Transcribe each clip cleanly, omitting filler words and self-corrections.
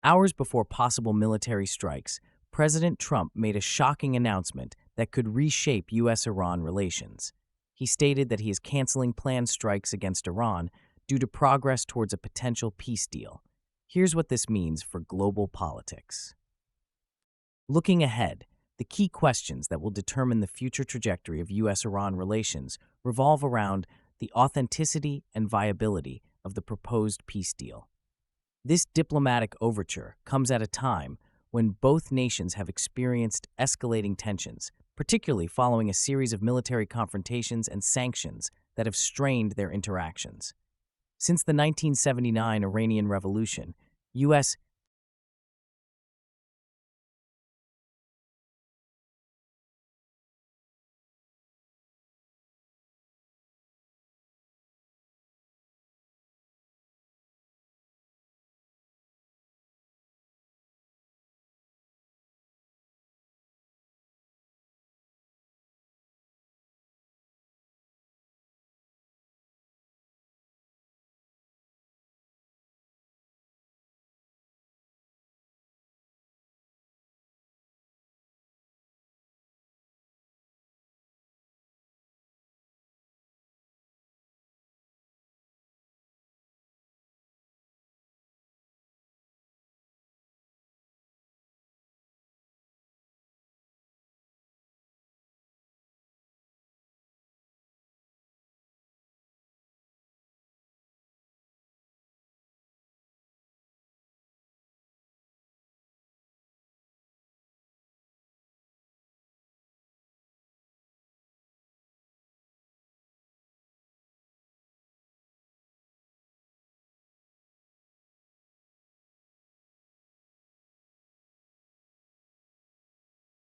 Hours before possible military strikes, President Trump made a shocking announcement that could reshape U.S.-Iran relations. He stated that he is canceling planned strikes against Iran due to progress towards a potential peace deal. Here's what this means for global politics. Looking ahead, the key questions that will determine the future trajectory of U.S.-Iran relations revolve around the authenticity and viability of the proposed peace deal. This diplomatic overture comes at a time when both nations have experienced escalating tensions, particularly following a series of military confrontations and sanctions that have strained their interactions. Since the 1979 Iranian Revolution, U.S.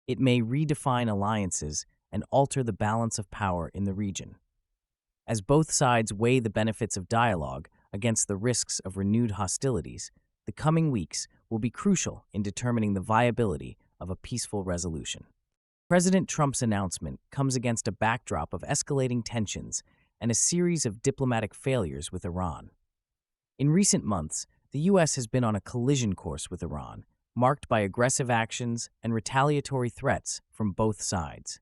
It may redefine alliances and alter the balance of power in the region. As both sides weigh the benefits of dialogue against the risks of renewed hostilities, the coming weeks will be crucial in determining the viability of a peaceful resolution. President Trump's announcement comes against a backdrop of escalating tensions and a series of diplomatic failures with Iran. In recent months, the U.S. has been on a collision course with Iran, marked by aggressive actions and retaliatory threats from both sides.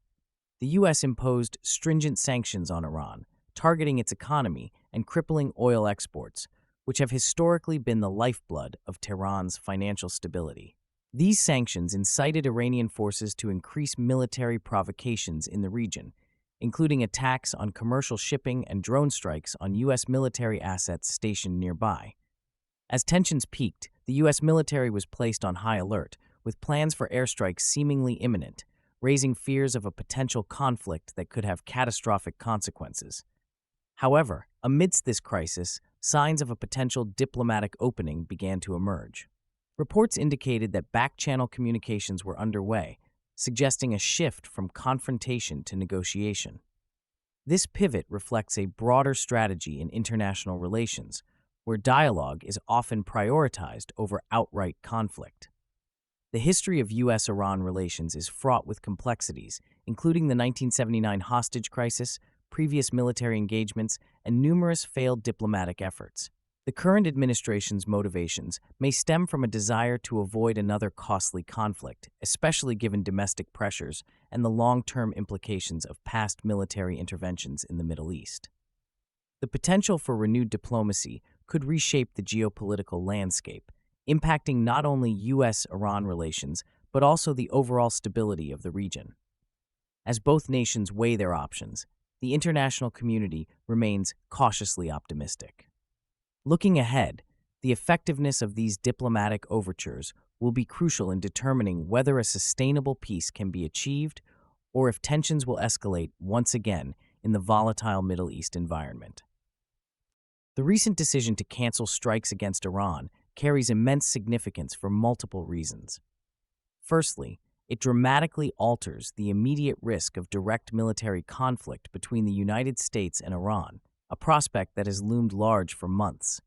The U.S. imposed stringent sanctions on Iran, targeting its economy and crippling oil exports, which have historically been the lifeblood of Tehran's financial stability. These sanctions incited Iranian forces to increase military provocations in the region, including attacks on commercial shipping and drone strikes on U.S. military assets stationed nearby. As tensions peaked, the U.S. military was placed on high alert, with plans for airstrikes seemingly imminent, raising fears of a potential conflict that could have catastrophic consequences. However, amidst this crisis, signs of a potential diplomatic opening began to emerge. Reports indicated that back-channel communications were underway, suggesting a shift from confrontation to negotiation. This pivot reflects a broader strategy in international relations, where dialogue is often prioritized over outright conflict. The history of U.S.-Iran relations is fraught with complexities, including the 1979 hostage crisis, previous military engagements, and numerous failed diplomatic efforts. The current administration's motivations may stem from a desire to avoid another costly conflict, especially given domestic pressures and the long-term implications of past military interventions in the Middle East. The potential for renewed diplomacy could reshape the geopolitical landscape, impacting not only U.S.-Iran relations, but also the overall stability of the region. As both nations weigh their options, the international community remains cautiously optimistic. Looking ahead, the effectiveness of these diplomatic overtures will be crucial in determining whether a sustainable peace can be achieved or if tensions will escalate once again in the volatile Middle East environment. The recent decision to cancel strikes against Iran carries immense significance for multiple reasons. Firstly, it dramatically alters the immediate risk of direct military conflict between the United States and Iran, a prospect that has loomed large for months.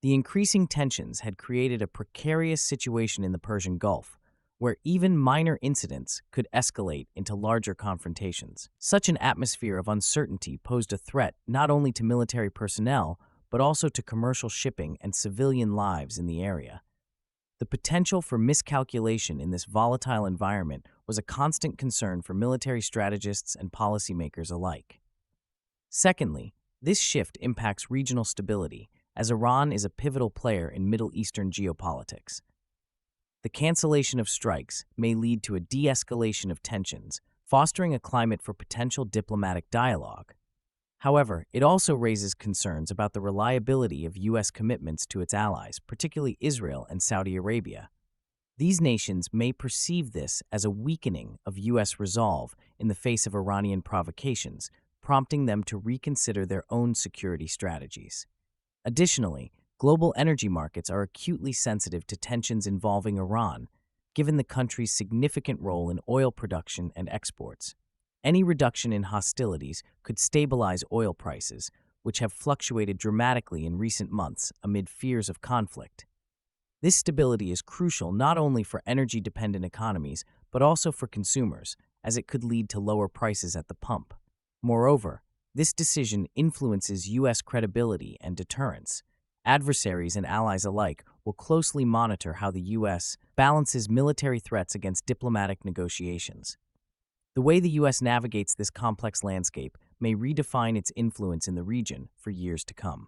The increasing tensions had created a precarious situation in the Persian Gulf, where even minor incidents could escalate into larger confrontations. Such an atmosphere of uncertainty posed a threat not only to military personnel, but also to commercial shipping and civilian lives in the area. The potential for miscalculation in this volatile environment was a constant concern for military strategists and policymakers alike. Secondly, this shift impacts regional stability, as Iran is a pivotal player in Middle Eastern geopolitics. The cancellation of strikes may lead to a de-escalation of tensions, fostering a climate for potential diplomatic dialogue. However, it also raises concerns about the reliability of U.S. commitments to its allies, particularly Israel and Saudi Arabia. These nations may perceive this as a weakening of U.S. resolve in the face of Iranian provocations, prompting them to reconsider their own security strategies. Additionally, global energy markets are acutely sensitive to tensions involving Iran, given the country's significant role in oil production and exports. Any reduction in hostilities could stabilize oil prices, which have fluctuated dramatically in recent months amid fears of conflict. This stability is crucial not only for energy-dependent economies, but also for consumers, as it could lead to lower prices at the pump. Moreover, this decision influences U.S. credibility and deterrence. Adversaries and allies alike will closely monitor how the U.S. balances military threats against diplomatic negotiations. The way the U.S. navigates this complex landscape may redefine its influence in the region for years to come.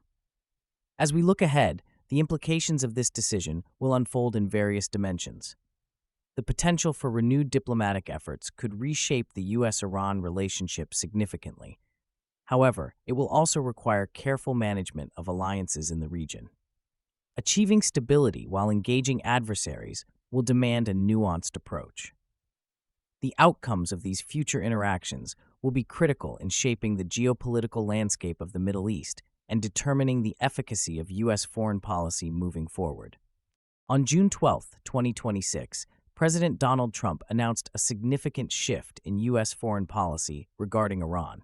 As we look ahead, the implications of this decision will unfold in various dimensions. The potential for renewed diplomatic efforts could reshape the U.S.-Iran relationship significantly. However, it will also require careful management of alliances in the region. Achieving stability while engaging adversaries will demand a nuanced approach. The outcomes of these future interactions will be critical in shaping the geopolitical landscape of the Middle East and determining the efficacy of U.S. foreign policy moving forward. On June 12, 2026, President Donald Trump announced a significant shift in U.S. foreign policy regarding Iran.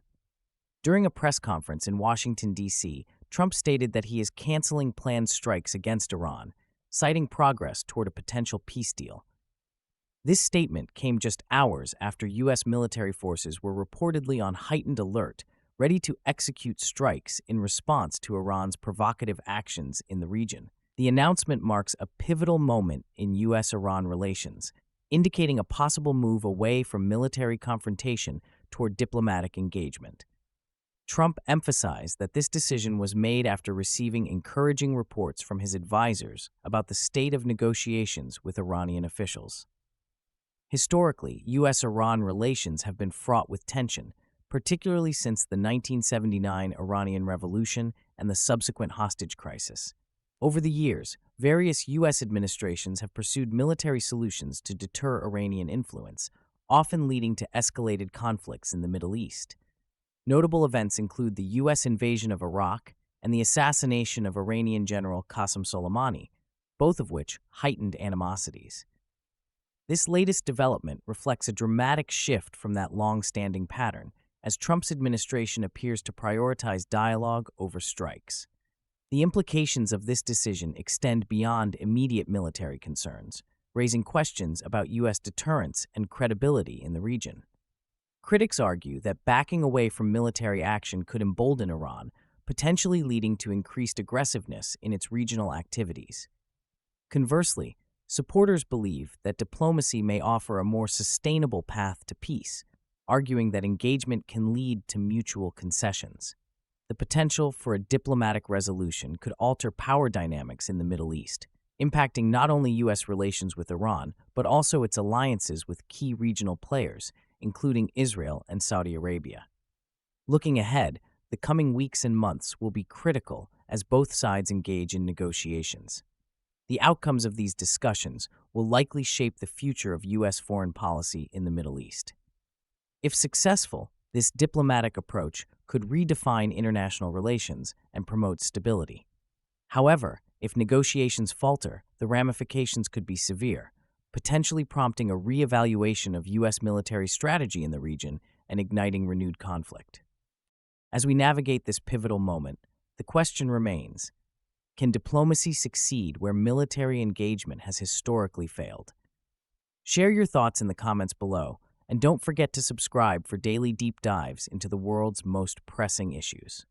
During a press conference in Washington, D.C., Trump stated that he is canceling planned strikes against Iran, citing progress toward a potential peace deal. This statement came just hours after U.S. military forces were reportedly on heightened alert, ready to execute strikes in response to Iran's provocative actions in the region. The announcement marks a pivotal moment in U.S.-Iran relations, indicating a possible move away from military confrontation toward diplomatic engagement. Trump emphasized that this decision was made after receiving encouraging reports from his advisors about the state of negotiations with Iranian officials. Historically, U.S.-Iran relations have been fraught with tension, particularly since the 1979 Iranian Revolution and the subsequent hostage crisis. Over the years, various U.S. administrations have pursued military solutions to deter Iranian influence, often leading to escalated conflicts in the Middle East. Notable events include the U.S. invasion of Iraq and the assassination of Iranian General Qasem Soleimani, both of which heightened animosities. This latest development reflects a dramatic shift from that long-standing pattern, as Trump's administration appears to prioritize dialogue over strikes. The implications of this decision extend beyond immediate military concerns, raising questions about U.S. deterrence and credibility in the region. Critics argue that backing away from military action could embolden Iran, potentially leading to increased aggressiveness in its regional activities. Conversely, supporters believe that diplomacy may offer a more sustainable path to peace, arguing that engagement can lead to mutual concessions. The potential for a diplomatic resolution could alter power dynamics in the Middle East, impacting not only U.S. relations with Iran, but also its alliances with key regional players, including Israel and Saudi Arabia. Looking ahead, the coming weeks and months will be critical as both sides engage in negotiations. The outcomes of these discussions will likely shape the future of U.S. foreign policy in the Middle East. If successful, this diplomatic approach could redefine international relations and promote stability. However, if negotiations falter, the ramifications could be severe, potentially prompting a reevaluation of U.S. military strategy in the region and igniting renewed conflict. As we navigate this pivotal moment, the question remains: can diplomacy succeed where military engagement has historically failed? Share your thoughts in the comments below, and don't forget to subscribe for daily deep dives into the world's most pressing issues.